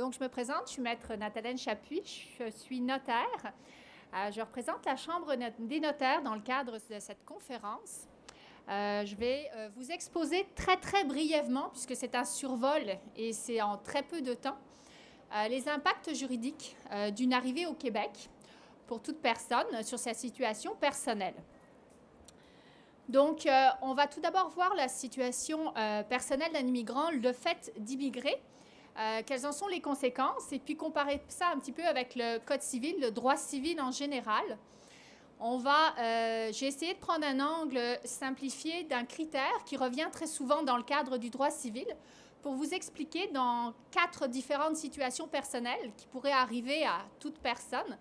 Donc, je me présente, je suis maître Nathalène Chapuis, je suis notaire. Je représente la Chambre des notaires dans le cadre de cette conférence. Je vais vous exposer très brièvement, puisque c'est un survol et c'est en très peu de temps, les impacts juridiques d'une arrivée au Québec pour toute personne sur sa situation personnelle. Donc, on va tout d'abord voir la situation personnelle d'un immigrant, le fait d'immigrer, quelles en sont les conséquences, et puis comparer ça un petit peu avec le Code civil, le droit civil en général. J'ai essayé de prendre un angle simplifié d'un critère qui revient très souvent dans le cadre du droit civil pour vous expliquer dans 4 différentes situations personnelles qui pourraient arriver à toute personne,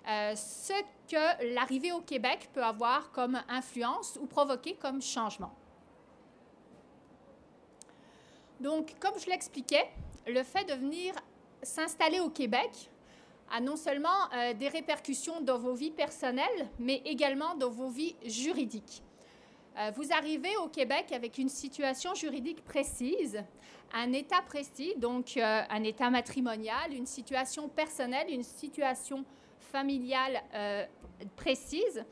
ce que l'arrivée au Québec peut avoir comme influence ou provoquer comme changement. Donc, comme je l'expliquais, le fait de venir s'installer au Québec a non seulement des répercussions dans vos vies personnelles, mais également dans vos vies juridiques. Vous arrivez au Québec avec une situation juridique précise, un état précis, donc un état matrimonial, une situation personnelle, une situation familiale précise.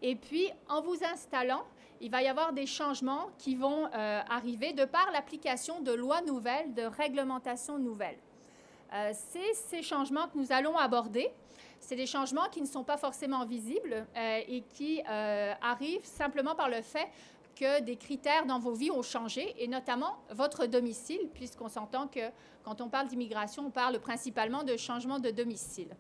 Et puis, en vous installant, il va y avoir des changements qui vont arriver de par l'application de lois nouvelles, de réglementations nouvelles. C'est ces changements que nous allons aborder. C'est des changements qui ne sont pas forcément visibles et qui arrivent simplement par le fait que des critères dans vos vies ont changé, et notamment votre domicile, puisqu'on s'entend que quand on parle d'immigration, on parle principalement de changement de domicile.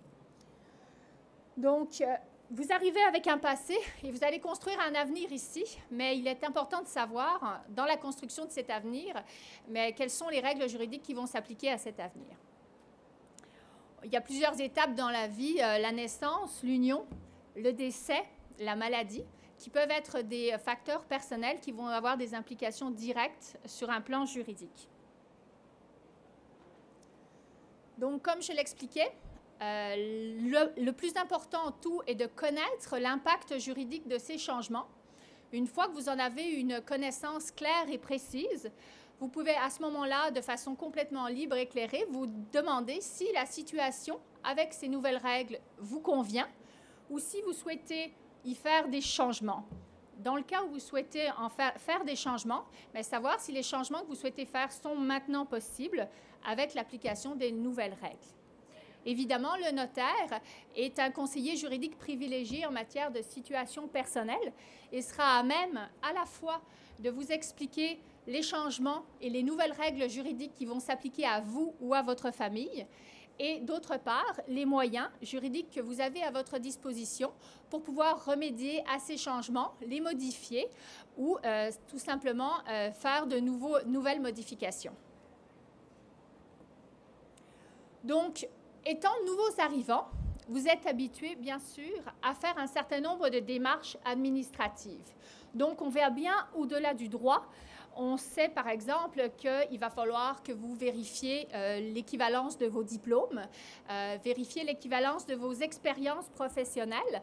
Donc, vous arrivez avec un passé et vous allez construire un avenir ici, mais il est important de savoir, dans la construction de cet avenir, quelles sont les règles juridiques qui vont s'appliquer à cet avenir. Il y a plusieurs étapes dans la vie, la naissance, l'union, le décès, la maladie, qui peuvent être des facteurs personnels qui vont avoir des implications directes sur un plan juridique. Donc, comme je l'expliquais, le plus important en tout est de connaître l'impact juridique de ces changements. Une fois que vous en avez une connaissance claire et précise, vous pouvez à ce moment-là, de façon complètement libre et éclairée, vous demander si la situation avec ces nouvelles règles vous convient ou si vous souhaitez y faire des changements. Dans le cas où vous souhaitez faire des changements, savoir si les changements que vous souhaitez faire sont maintenant possibles avec l'application des nouvelles règles. Évidemment, le notaire est un conseiller juridique privilégié en matière de situation personnelle et sera à même à la fois de vous expliquer les changements et les nouvelles règles juridiques qui vont s'appliquer à vous ou à votre famille, et d'autre part, les moyens juridiques que vous avez à votre disposition pour pouvoir remédier à ces changements, les modifier ou tout simplement faire de nouvelles modifications. Donc, étant nouveaux arrivants, vous êtes habitués, bien sûr, à faire un certain nombre de démarches administratives. Donc, on va bien au-delà du droit. On sait, par exemple, qu'il va falloir que vous vérifiez l'équivalence de vos diplômes, vérifier l'équivalence de vos expériences professionnelles,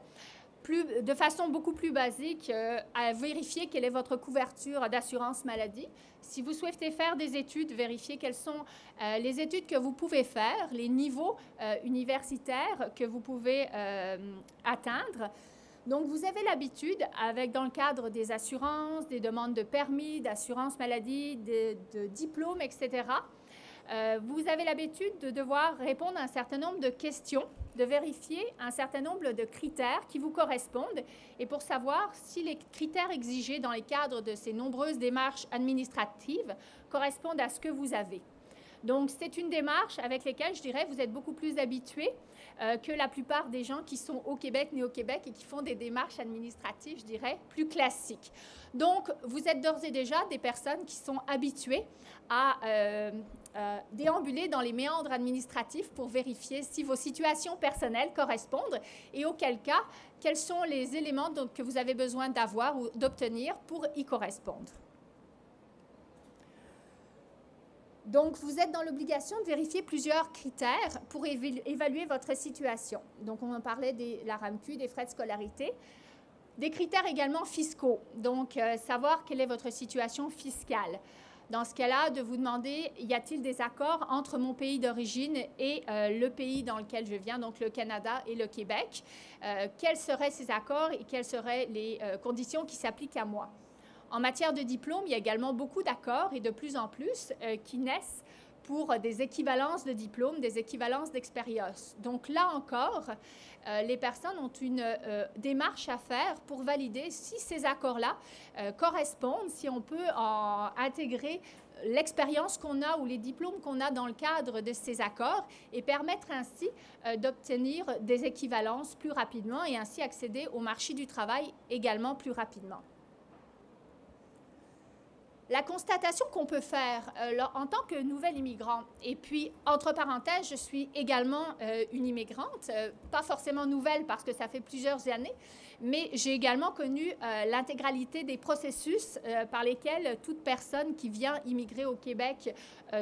de façon beaucoup plus basique, à vérifier quelle est votre couverture d'assurance maladie. Si vous souhaitez faire des études, vérifiez quelles sont les études que vous pouvez faire, les niveaux universitaires que vous pouvez atteindre. Donc, vous avez l'habitude, dans le cadre des assurances, des demandes de permis, d'assurance maladie, de diplômes, etc., vous avez l'habitude de devoir répondre à un certain nombre de questions, de vérifier un certain nombre de critères qui vous correspondent, et pour savoir si les critères exigés dans les cadres de ces nombreuses démarches administratives correspondent à ce que vous avez. Donc, c'est une démarche avec laquelle, je dirais, vous êtes beaucoup plus habitués que la plupart des gens qui sont au Québec, nés au Québec et qui font des démarches administratives, je dirais, plus classiques. Donc, vous êtes d'ores et déjà des personnes qui sont habituées à déambuler dans les méandres administratifs pour vérifier si vos situations personnelles correspondent et auquel cas, quels sont les éléments que vous avez besoin d'avoir ou d'obtenir pour y correspondre. Donc, vous êtes dans l'obligation de vérifier plusieurs critères pour évaluer votre situation. Donc, on en parlait de la RAMQ, des frais de scolarité. Des critères également fiscaux, donc savoir quelle est votre situation fiscale. Dans ce cas-là, de vous demander, y a-t-il des accords entre mon pays d'origine et le pays dans lequel je viens, donc le Canada et le Québec? Quels seraient ces accords et quelles seraient les conditions qui s'appliquent à moi? En matière de diplôme, il y a également beaucoup d'accords et de plus en plus qui naissent pour des équivalences de diplômes, des équivalences d'expérience. Donc là encore, les personnes ont une démarche à faire pour valider si ces accords-là correspondent, si on peut intégrer l'expérience qu'on a ou les diplômes qu'on a dans le cadre de ces accords et permettre ainsi d'obtenir des équivalences plus rapidement et ainsi accéder au marché du travail également plus rapidement. La constatation qu'on peut faire en tant que nouvel immigrant, et puis entre parenthèses, je suis également une immigrante, pas forcément nouvelle parce que ça fait plusieurs années, mais j'ai également connu l'intégralité des processus par lesquels toute personne qui vient immigrer au Québec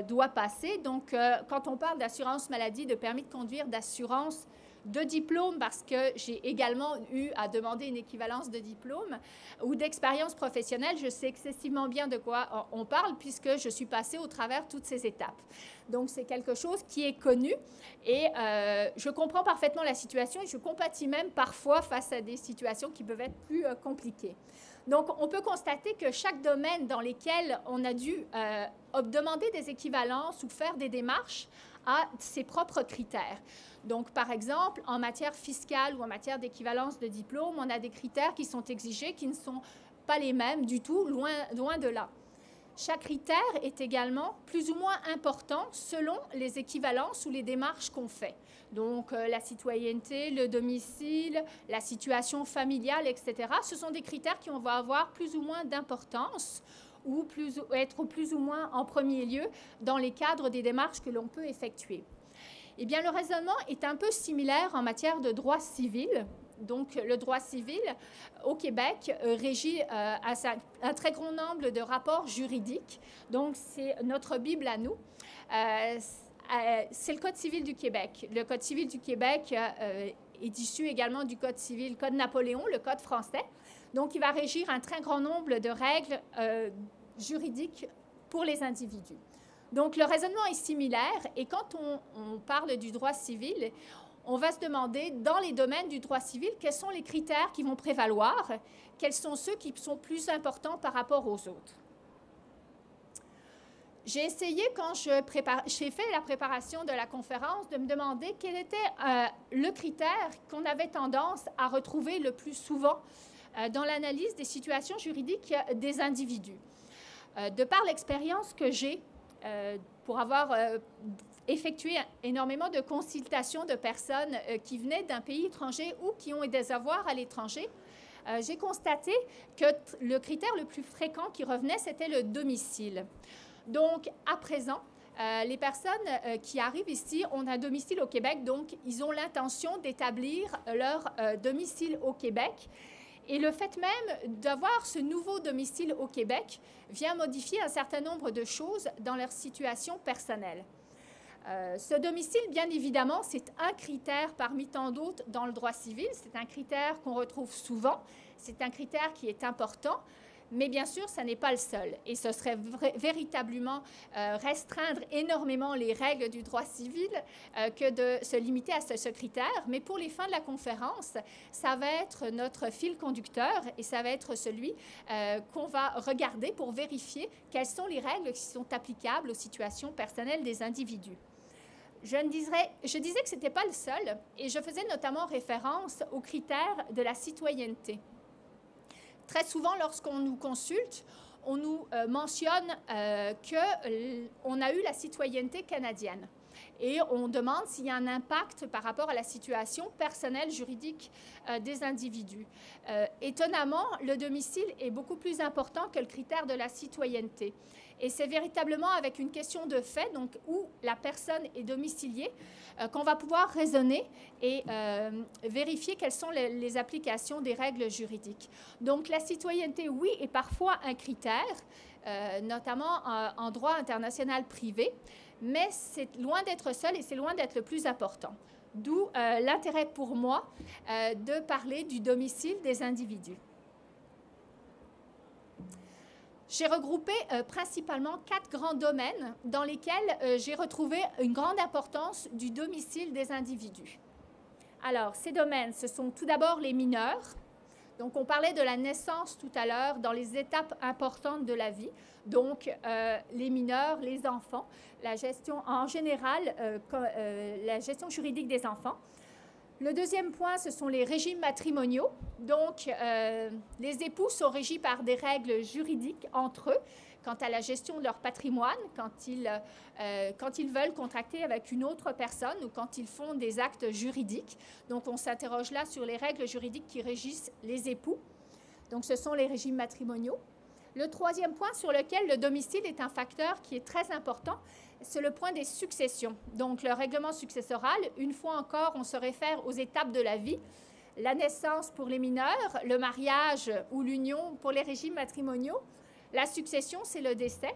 doit passer. Donc, quand on parle d'assurance maladie, de permis de conduire, d'assurance, de diplôme, parce que j'ai également eu à demander une équivalence de diplôme, ou d'expérience professionnelle, je sais excessivement bien de quoi on parle puisque je suis passée au travers toutes ces étapes. Donc, c'est quelque chose qui est connu et je comprends parfaitement la situation et je compatis même parfois face à des situations qui peuvent être plus compliquées. Donc, on peut constater que chaque domaine dans lequel on a dû demander des équivalences ou faire des démarches a ses propres critères. Donc, par exemple, en matière fiscale ou en matière d'équivalence de diplôme, on a des critères qui sont exigés qui ne sont pas les mêmes du tout, loin de là. Chaque critère est également plus ou moins important selon les équivalences ou les démarches qu'on fait. Donc, la citoyenneté, le domicile, la situation familiale, etc. Ce sont des critères qui vont avoir plus ou moins d'importance ou être plus ou moins en premier lieu dans les cadres des démarches que l'on peut effectuer. Eh bien, le raisonnement est un peu similaire en matière de droit civil. Donc, le droit civil au Québec régit un très grand nombre de rapports juridiques. Donc, c'est notre Bible à nous. C'est le Code civil du Québec. Le Code civil du Québec est issu également du Code civil, Code Napoléon, le Code français. Donc, il va régir un très grand nombre de règles juridiques pour les individus. Donc, le raisonnement est similaire et quand on parle du droit civil, on va se demander, dans les domaines du droit civil, quels sont les critères qui vont prévaloir, quels sont ceux qui sont plus importants par rapport aux autres. J'ai essayé, quand j'ai fait la préparation de la conférence, de me demander quel était le critère qu'on avait tendance à retrouver le plus souvent dans l'analyse des situations juridiques des individus. De par l'expérience que j'ai, pour avoir effectué énormément de consultations de personnes qui venaient d'un pays étranger ou qui ont des avoirs à l'étranger, j'ai constaté que le critère le plus fréquent qui revenait, c'était le domicile. Donc, à présent, les personnes qui arrivent ici ont un domicile au Québec, donc ils ont l'intention d'établir leur domicile au Québec. Et le fait même d'avoir ce nouveau domicile au Québec vient modifier un certain nombre de choses dans leur situation personnelle. Ce domicile, bien évidemment, c'est un critère parmi tant d'autres dans le droit civil. C'est un critère qu'on retrouve souvent. C'est un critère qui est important. Mais bien sûr, ça n'est pas le seul. Et ce serait véritablement restreindre énormément les règles du droit civil que de se limiter à ce critère. Mais pour les fins de la conférence, ça va être notre fil conducteur et ça va être celui qu'on va regarder pour vérifier quelles sont les règles qui sont applicables aux situations personnelles des individus. Je disais que ce n'était pas le seul et je faisais notamment référence aux critères de la citoyenneté. Très souvent, lorsqu'on nous consulte, on nous mentionne qu'on a eu la citoyenneté canadienne. Et on demande s'il y a un impact par rapport à la situation personnelle juridique des individus. Étonnamment, le domicile est beaucoup plus important que le critère de la citoyenneté. Et c'est véritablement avec une question de fait, donc où la personne est domiciliée, qu'on va pouvoir raisonner et vérifier quelles sont les applications des règles juridiques. Donc la citoyenneté, oui, est parfois un critère, notamment en droit international privé, mais c'est loin d'être seul et c'est loin d'être le plus important. D'où l'intérêt pour moi de parler du domicile des individus. J'ai regroupé principalement 4 grands domaines dans lesquels j'ai retrouvé une grande importance du domicile des individus. Alors, ces domaines, ce sont tout d'abord les mineurs. Donc, on parlait de la naissance tout à l'heure dans les étapes importantes de la vie. Donc, les mineurs, les enfants, la gestion en général, la gestion juridique des enfants. Le deuxième point, ce sont les régimes matrimoniaux. Donc, les époux sont régis par des règles juridiques entre eux quant à la gestion de leur patrimoine, quand ils veulent contracter avec une autre personne ou quand ils font des actes juridiques. Donc, on s'interroge là sur les règles juridiques qui régissent les époux. Donc, ce sont les régimes matrimoniaux. Le troisième point sur lequel le domicile est un facteur qui est très important, c'est le point des successions. Donc, le règlement successoral, une fois encore, on se réfère aux étapes de la vie. La naissance pour les mineurs, le mariage ou l'union pour les régimes matrimoniaux. La succession, c'est le décès.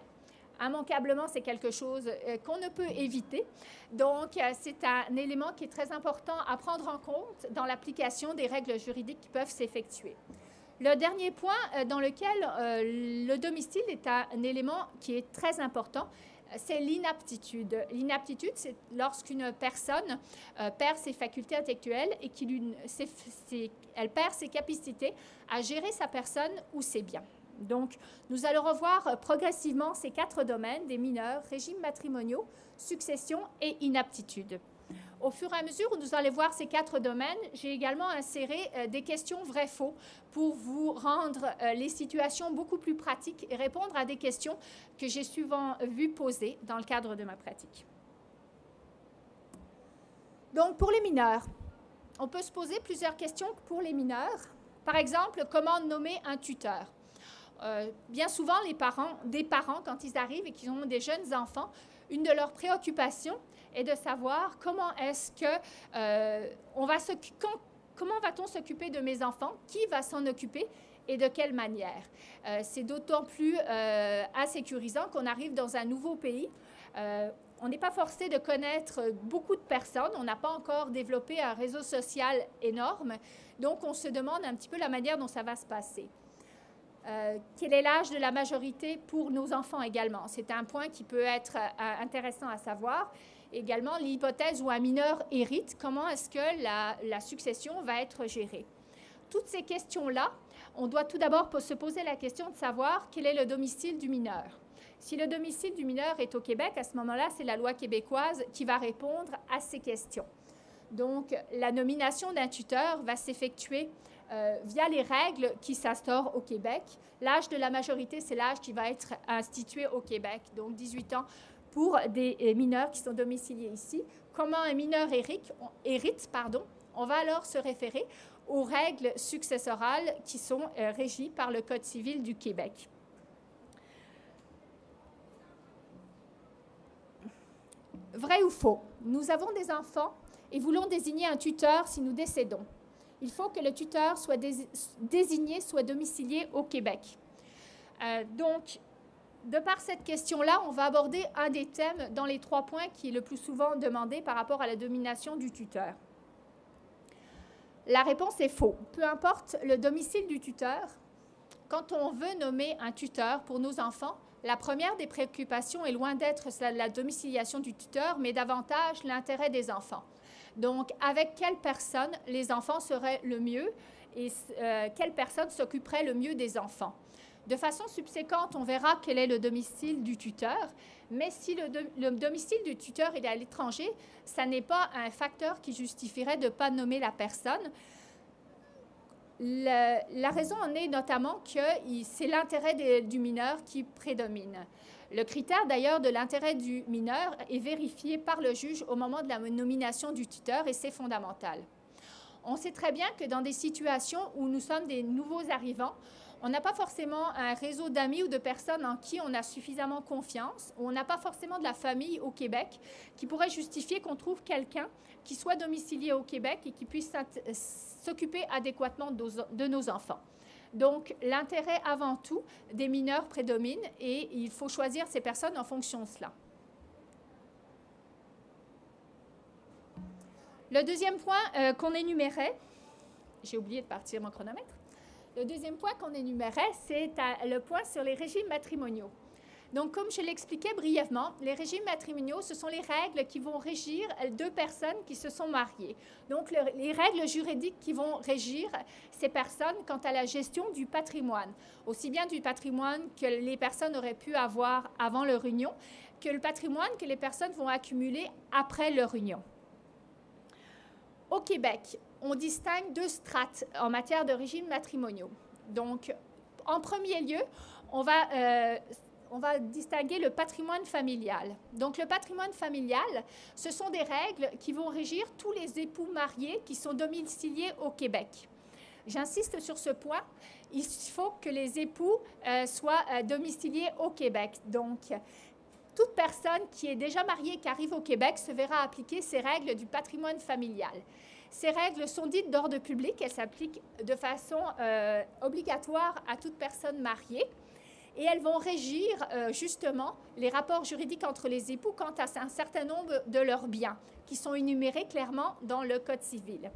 Immanquablement, c'est quelque chose qu'on ne peut éviter. Donc, c'est un élément qui est très important à prendre en compte dans l'application des règles juridiques qui peuvent s'effectuer. Le dernier point dans lequel le domicile est un élément qui est très important, c'est l'inaptitude. L'inaptitude, c'est lorsqu'une personne perd ses facultés intellectuelles et qu'elle perd ses capacités à gérer sa personne ou ses biens. Donc, nous allons revoir progressivement ces 4 domaines, des mineurs, régimes matrimoniaux, succession et inaptitude. Au fur et à mesure où nous allons voir ces 4 domaines, j'ai également inséré des questions vrai-faux pour vous rendre les situations beaucoup plus pratiques et répondre à des questions que j'ai souvent vues poser dans le cadre de ma pratique. Donc, pour les mineurs, on peut se poser plusieurs questions pour les mineurs. Par exemple, comment nommer un tuteur? Bien souvent, des parents, quand ils arrivent et qu'ils ont des jeunes enfants, une de leurs préoccupations est de savoir comment est-ce que comment va-t-on s'occuper de mes enfants, qui va s'en occuper et de quelle manière. C'est d'autant plus insécurisant qu'on arrive dans un nouveau pays. On n'est pas forcé de connaître beaucoup de personnes, on n'a pas encore développé un réseau social énorme, donc on se demande un petit peu la manière dont ça va se passer. Quel est l'âge de la majorité pour nos enfants également? C'est un point qui peut être intéressant à savoir. Également, l'hypothèse où un mineur hérite, comment est-ce que la succession va être gérée? Toutes ces questions-là, on doit tout d'abord se poser la question de savoir quel est le domicile du mineur. Si le domicile du mineur est au Québec, à ce moment-là, c'est la loi québécoise qui va répondre à ces questions. Donc, la nomination d'un tuteur va s'effectuer via les règles qui s'instaurent au Québec. L'âge de la majorité, c'est l'âge qui va être institué au Québec, donc 18 ans pour des mineurs qui sont domiciliés ici. Comment un mineur hérite, on va alors se référer aux règles successorales qui sont régies par le Code civil du Québec. Vrai ou faux? Nous avons des enfants et voulons désigner un tuteur si nous décédons. Il faut que le tuteur soit désigné, soit domicilié au Québec. Donc, de par cette question-là, on va aborder un des thèmes dans les 3 points qui est le plus souvent demandé par rapport à la domination du tuteur. La réponse est faux. Peu importe le domicile du tuteur, quand on veut nommer un tuteur pour nos enfants, la première des préoccupations est loin d'être la domiciliation du tuteur, mais davantage l'intérêt des enfants. Donc, avec quelle personne les enfants seraient le mieux et quelle personne s'occuperait le mieux des enfants. De façon subséquente, on verra quel est le domicile du tuteur, mais si le domicile du tuteur est à l'étranger, ça n'est pas un facteur qui justifierait de ne pas nommer la personne. La raison en est notamment que c'est l'intérêt du mineur qui prédomine. Le critère d'ailleurs de l'intérêt du mineur est vérifié par le juge au moment de la nomination du tuteur et c'est fondamental. On sait très bien que dans des situations où nous sommes des nouveaux arrivants, on n'a pas forcément un réseau d'amis ou de personnes en qui on a suffisamment confiance, ou on n'a pas forcément de la famille au Québec qui pourrait justifier qu'on trouve quelqu'un qui soit domicilié au Québec et qui puisse s'occuper adéquatement de nos enfants. Donc, l'intérêt avant tout des mineurs prédomine et il faut choisir ces personnes en fonction de cela. Le deuxième point qu'on énumérait, j'ai oublié de partir mon chronomètre, Le deuxième point qu'on énumérait, c'est le point sur les régimes matrimoniaux. Donc, comme je l'expliquais brièvement, les régimes matrimoniaux, ce sont les règles qui vont régir deux personnes qui se sont mariées. Donc, les règles juridiques qui vont régir ces personnes quant à la gestion du patrimoine, aussi bien du patrimoine que les personnes auraient pu avoir avant leur union, que le patrimoine que les personnes vont accumuler après leur union. Au Québec, on distingue deux strates en matière de régimes matrimoniaux. Donc, en premier lieu, on va distinguer le patrimoine familial. Donc, le patrimoine familial, ce sont des règles qui vont régir tous les époux mariés qui sont domiciliés au Québec. J'insiste sur ce point, il faut que les époux soient domiciliés au Québec. Donc, toute personne qui est déjà mariée et qui arrive au Québec se verra appliquer ces règles du patrimoine familial. Ces règles sont dites d'ordre public, elles s'appliquent de façon obligatoire à toute personne mariée. Et elles vont régir justement les rapports juridiques entre les époux quant à un certain nombre de leurs biens qui sont énumérés clairement dans le Code civil.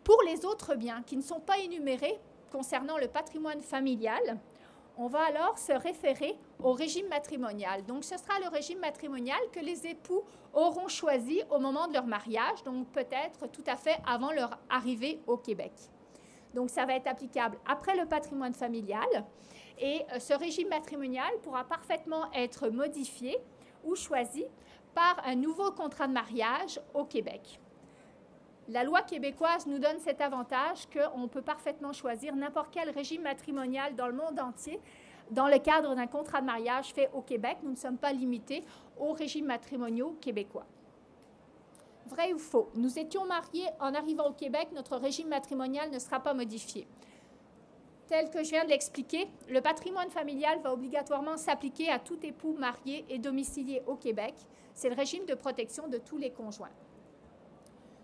Pour les autres biens qui ne sont pas énumérés concernant le patrimoine familial, on va alors se référer au régime matrimonial. Donc, ce sera le régime matrimonial que les époux auront choisi au moment de leur mariage, donc peut-être tout à fait avant leur arrivée au Québec. Donc, ça va être applicable après le patrimoine familial. Et ce régime matrimonial pourra parfaitement être modifié ou choisi par un nouveau contrat de mariage au Québec. La loi québécoise nous donne cet avantage qu'on peut parfaitement choisir n'importe quel régime matrimonial dans le monde entier dans le cadre d'un contrat de mariage fait au Québec. Nous ne sommes pas limités aux régimes matrimoniaux québécois. Vrai ou faux? Nous étions mariés en arrivant au Québec, notre régime matrimonial ne sera pas modifié. Tel que je viens de l'expliquer, le patrimoine familial va obligatoirement s'appliquer à tout époux marié et domicilié au Québec. C'est le régime de protection de tous les conjoints.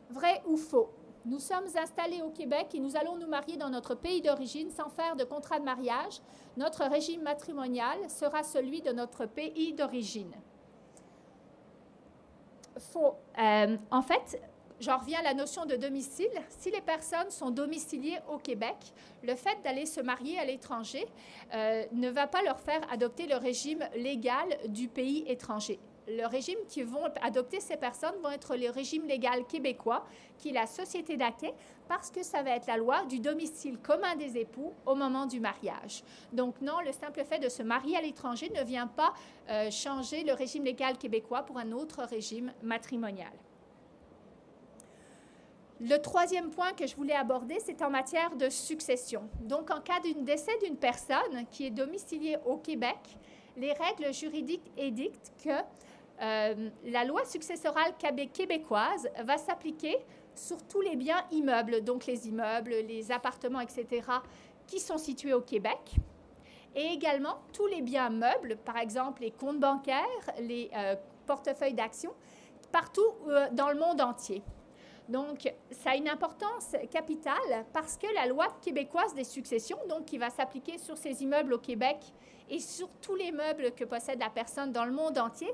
Vrai ou faux? Nous sommes installés au Québec et nous allons nous marier dans notre pays d'origine sans faire de contrat de mariage. Notre régime matrimonial sera celui de notre pays d'origine. Faux. En fait, j'en reviens à la notion de domicile. Si les personnes sont domiciliées au Québec, le fait d'aller se marier à l'étranger ne va pas leur faire adopter le régime légal du pays étranger. Le régime qui vont adopter ces personnes vont être le régime légal québécois, qui est la société d'acquêt, parce que ça va être la loi du domicile commun des époux au moment du mariage. Donc non, le simple fait de se marier à l'étranger ne vient pas changer le régime légal québécois pour un autre régime matrimonial. Le troisième point que je voulais aborder, c'est en matière de succession. Donc, en cas d'un décès d'une personne qui est domiciliée au Québec, les règles juridiques édictent que la loi successorale québécoise va s'appliquer sur tous les biens immeubles, donc les immeubles, les appartements, etc., qui sont situés au Québec, et également tous les biens meubles, par exemple les comptes bancaires, les portefeuilles d'actions, partout dans le monde entier. Donc, ça a une importance capitale parce que la loi québécoise des successions, donc qui va s'appliquer sur ces immeubles au Québec et sur tous les meubles que possède la personne dans le monde entier,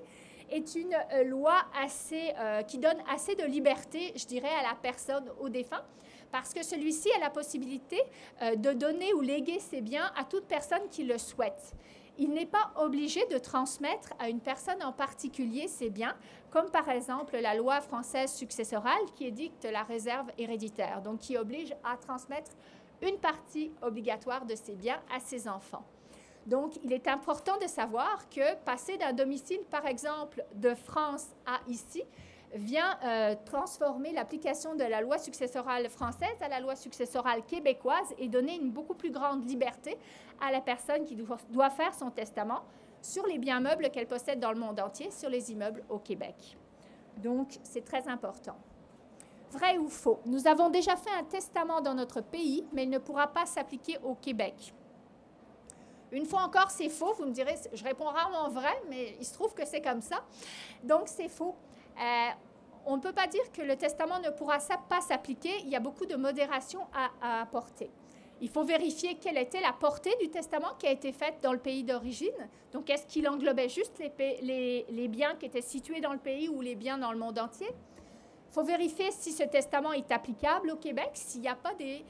est une loi qui donne assez de liberté, je dirais, à la personne, au défunt, parce que celui-ci a la possibilité de donner ou léguer ses biens à toute personne qui le souhaite. Il n'est pas obligé de transmettre à une personne en particulier ses biens, comme par exemple la loi française successorale qui édicte la réserve héréditaire, donc qui oblige à transmettre une partie obligatoire de ses biens à ses enfants. Donc, il est important de savoir que passer d'un domicile, par exemple, de France à ici, vient transformer l'application de la loi successorale française à la loi successorale québécoise et donner une beaucoup plus grande liberté à la personne qui doit faire son testament sur les biens meubles qu'elle possède dans le monde entier, sur les immeubles au Québec. Donc, c'est très important. Vrai ou faux? Nous avons déjà fait un testament dans notre pays, mais il ne pourra pas s'appliquer au Québec. Une fois encore, c'est faux. Vous me direz, je réponds rarement vrai, mais il se trouve que c'est comme ça. Donc, c'est faux. On ne peut pas dire que le testament ne pourra pas s'appliquer. Il y a beaucoup de modération à apporter. Il faut vérifier quelle était la portée du testament qui a été faite dans le pays d'origine. Donc, est-ce qu'il englobait juste les biens qui étaient situés dans le pays ou les biens dans le monde entier? faut vérifier si ce testament est applicable au Québec, s'il n'y a pas des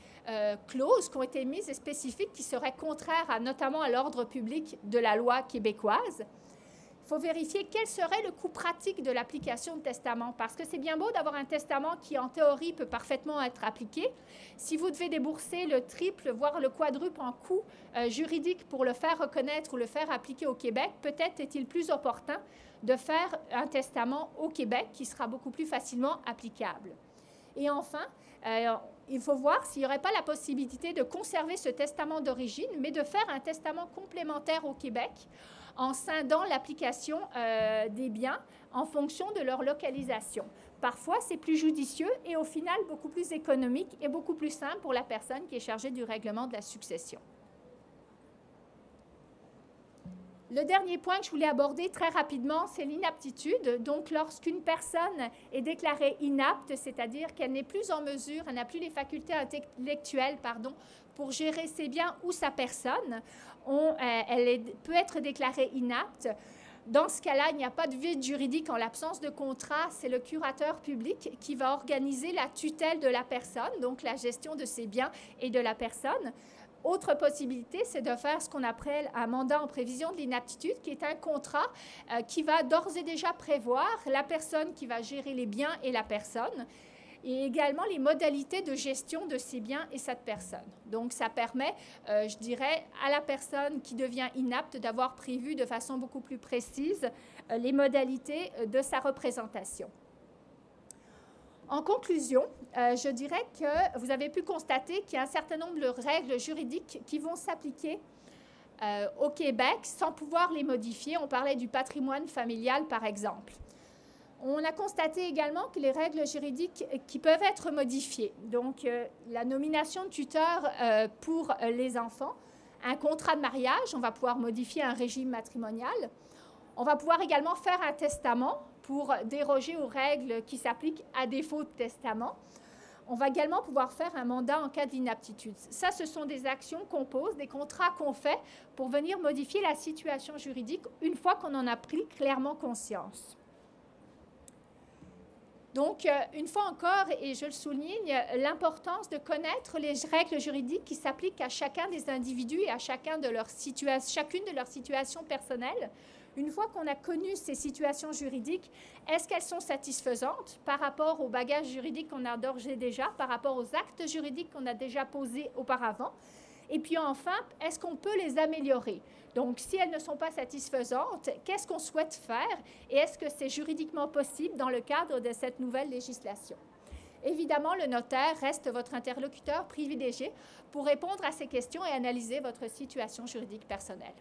clauses qui ont été mises et spécifiques qui seraient contraires notamment à l'ordre public de la loi québécoise. Il faut vérifier quel serait le coût pratique de l'application de testament, parce que c'est bien beau d'avoir un testament qui, en théorie, peut parfaitement être appliqué. Si vous devez débourser le triple, voire le quadruple en coût juridique pour le faire reconnaître ou le faire appliquer au Québec, peut-être est-il plus opportun de faire un testament au Québec qui sera beaucoup plus facilement applicable. Et enfin, il faut voir s'il n'y aurait pas la possibilité de conserver ce testament d'origine, mais de faire un testament complémentaire au Québec en scindant l'application des biens en fonction de leur localisation. Parfois, c'est plus judicieux et au final beaucoup plus économique et beaucoup plus simple pour la personne qui est chargée du règlement de la succession. Le dernier point que je voulais aborder très rapidement, c'est l'inaptitude. Donc, lorsqu'une personne est déclarée inapte, c'est-à-dire qu'elle n'est plus en mesure, elle n'a plus les facultés intellectuelles, pour gérer ses biens ou sa personne, peut être déclarée inapte. Dans ce cas-là, il n'y a pas de vide juridique en l'absence de contrat. C'est le curateur public qui va organiser la tutelle de la personne, donc la gestion de ses biens et de la personne. Autre possibilité, c'est de faire ce qu'on appelle un mandat en prévision de l'inaptitude, qui est un contrat qui va d'ores et déjà prévoir la personne qui va gérer les biens et la personne, et également les modalités de gestion de ces biens et cette personne. Donc, ça permet, je dirais, à la personne qui devient inapte d'avoir prévu de façon beaucoup plus précise les modalités de sa représentation. En conclusion, je dirais que vous avez pu constater qu'il y a un certain nombre de règles juridiques qui vont s'appliquer au Québec sans pouvoir les modifier. On parlait du patrimoine familial, par exemple. On a constaté également que les règles juridiques qui peuvent être modifiées, donc la nomination de tuteur pour les enfants, un contrat de mariage, on va pouvoir modifier un régime matrimonial. On va pouvoir également faire un testament pour déroger aux règles qui s'appliquent à défaut de testament. On va également pouvoir faire un mandat en cas d'inaptitude. Ça, ce sont des actions qu'on pose, des contrats qu'on fait pour venir modifier la situation juridique une fois qu'on en a pris clairement conscience. Donc, une fois encore, et je le souligne, l'importance de connaître les règles juridiques qui s'appliquent à chacun des individus et à chacune de leurs situations personnelles. Une fois qu'on a connu ces situations juridiques, est-ce qu'elles sont satisfaisantes par rapport au bagage juridique qu'on a d'ores et déjà, par rapport aux actes juridiques qu'on a déjà posés auparavant? Et puis enfin, est-ce qu'on peut les améliorer? Donc, si elles ne sont pas satisfaisantes, qu'est-ce qu'on souhaite faire? Et est-ce que c'est juridiquement possible dans le cadre de cette nouvelle législation? Évidemment, le notaire reste votre interlocuteur privilégié pour répondre à ces questions et analyser votre situation juridique personnelle.